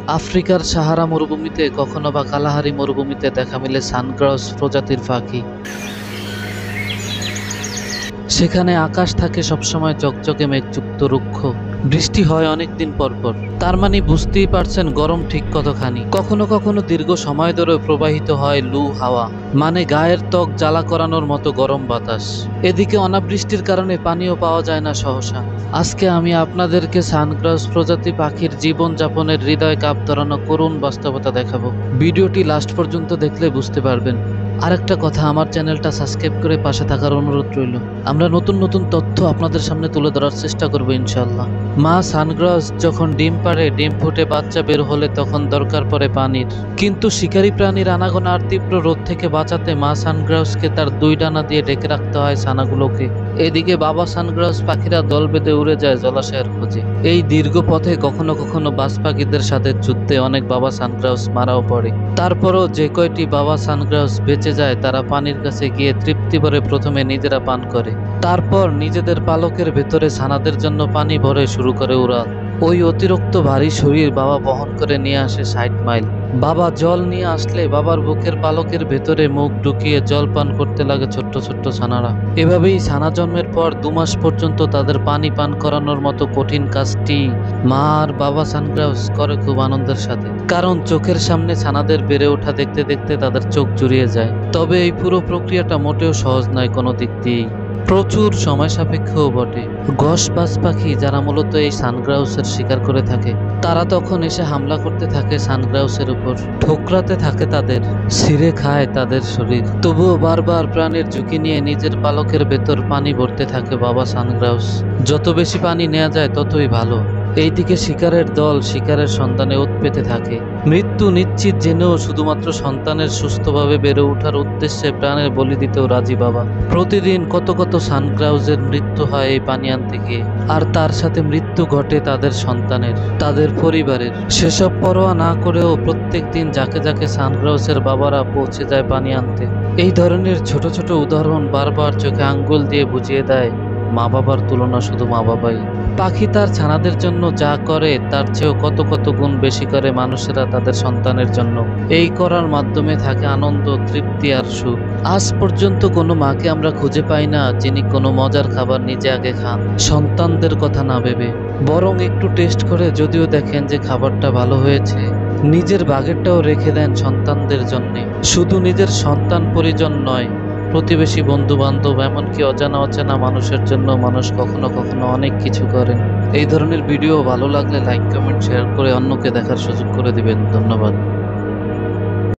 আফ্রিকার সাহারা মরুভূমিতে কখনো বা কালাহারি মরুভূমিতে দেখা মিলে সানগ্রাস প্রজাতির পাখি। সেখানে আকাশ থাকে সবসময় ঝকঝকে মেঘযুক্ত রুক্ষ, বৃষ্টি হয় অনেকদিন পর পর। তার মানে বুঝতেই পারছেন গরম ঠিক কতখানি। কখনো কখনো দীর্ঘ সময় ধরে প্রবাহিত হয় লু হাওয়া, মানে গায়ের ত্বক জ্বালা করানোর মতো গরম বাতাস। এদিকে অনাবৃষ্টির কারণে পানিও পাওয়া যায় না সহসা। আজকে আমি আপনাদেরকে সানগ্রাস প্রজাতি পাখির জীবন যাপনের হৃদয় কাঁপ ধরানো করুণ বাস্তবতা দেখাবো। ভিডিওটি লাস্ট পর্যন্ত দেখলে বুঝতে পারবেন। আরেকটা কথা, আমার চ্যানেলটা সাবস্ক্রাইব করে পাশে থাকার অনুরোধ রইল। আমরা নতুন নতুন তথ্য আপনাদের সামনে তুলে ধরার চেষ্টা করব ইনশাল্লাহ। মা সানগ্রাস যখন ডিম পাড়ে, ডিম ফুটে বাচ্চা বের হলে তখন দরকার পড়ে পানির। কিন্তু শিকারী প্রাণীর আনাগোনা আর তীব্র রোদ থেকে বাঁচাতে মা সানগ্রাসকে তার দুই ডানা দিয়ে ঢেকে রাখতে হয় ছানাগুলোকে। এদিকে বাবা সানগ্রাস পাখিরা দল বেঁধে উড়ে যায় জলাশয়ের খোঁজে। এই দীর্ঘ পথে কখনো কখনো বাজ পাখিদের সাথে যুদ্ধে অনেক বাবা সানগ্রাস মারাও পড়ে। তারপরও যে কয়টি বাবা সানগ্রাস বেঁচে যায় তারা পানির কাছে গিয়ে তৃপ্তি ভরে প্রথমে নিজেরা পান করে, তারপর নিজেদের পালকের ভেতরে ছানাদের জন্য পানি ভরে শুরু করে উড়াল। ওই অতিরিক্ত ভারী শরীর বাবা বহন করে নিয়ে আসে 60 মাইল। বাবা জল নিয়ে আসলে বাবার বুকের পালকের ভেতরে মুখ ঢুকিয়ে জল পান করতে লাগে ছোট্ট ছোট্ট ছানারা। এভাবেই ছানা জন্মের পর 2 মাস পর্যন্ত তাদের পানি পান করানোর মতো কঠিন কাজটি মা আর বাবা সানগ্রাস করে খুব আনন্দের সাথে, কারণ চোখের সামনে ছানাদের বেড়ে ওঠা দেখতে দেখতে তাদের চোখ জুড়িয়ে যায়। তবে এই পুরো প্রক্রিয়াটা মোটেও সহজ নয় কোনো দিক দিয়েই, প্রচুর সময় সাপেক্ষও বটে। গস বাজ পাখি যারা মূলত এই সানগ্রাউসের শিকার করে থাকে, তারা তখন এসে হামলা করতে থাকে সানগ্রাউসের উপর, ঠোকরাতে থাকে তাদের, ছিঁড়ে খায় তাদের শরীর। তবুও বারবার প্রাণের ঝুঁকি নিয়ে নিজের পালকের ভেতর পানি ভরতে থাকে বাবা সানগ্রাউস। যত বেশি পানি নেওয়া যায় ততই ভালো। এইদিকে শিকারের দল শিকারের সন্ধানে ওৎ পেতে থাকে। মৃত্যু নিশ্চিত জেনেও শুধুমাত্র সন্তানের সুস্থভাবে বেড়ে ওঠার উদ্দেশ্যে প্রাণের বলি দিতেও রাজি বাবা। প্রতিদিন কত কত সানগ্রাউসের মৃত্যু হয় এই পানি আনতে গিয়ে, আর তার সাথে মৃত্যু ঘটে তাদের সন্তানের, তাদের পরিবারের। সেসব পরোয়া না করেও প্রত্যেক দিন যাকে যাকে সানগ্রাউসের বাবারা পৌঁছে যায় পানি আনতে। এই ধরনের ছোট ছোট উদাহরণ বারবার চোখে আঙ্গুল দিয়ে বুঝিয়ে দেয় মা বাবার তুলনা শুধু মা বাবাই। পাখি তার ছানাদের জন্য যা করে তার চেয়েও কত কত গুণ বেশি করে মানুষেরা তাদের সন্তানের জন্য। এই করার মাধ্যমে থাকে আনন্দ, তৃপ্তি আর সুখ। আজ পর্যন্ত কোনো মাকে আমরা খুঁজে পাই না যিনি কোনো মজার খাবার নিজে আগে খান সন্তানদের কথা না ভেবে, বরং একটু টেস্ট করে যদিও দেখেন যে খাবারটা ভালো হয়েছে, নিজের ভাগেরটাও রেখে দেন সন্তানদের জন্য। শুধু নিজের সন্তান পরিজন নয়, প্রতিবেশী, বন্ধু বান্ধব, এমনকি অজানা অচেনা মানুষের জন্য মানুষ কখনো কখনো অনেক কিছু করেন। এই ধরনের ভিডিও ভালো লাগলে লাইক, কমেন্ট, শেয়ার করে অন্যকে দেখার সুযোগ করে দিবেন। ধন্যবাদ।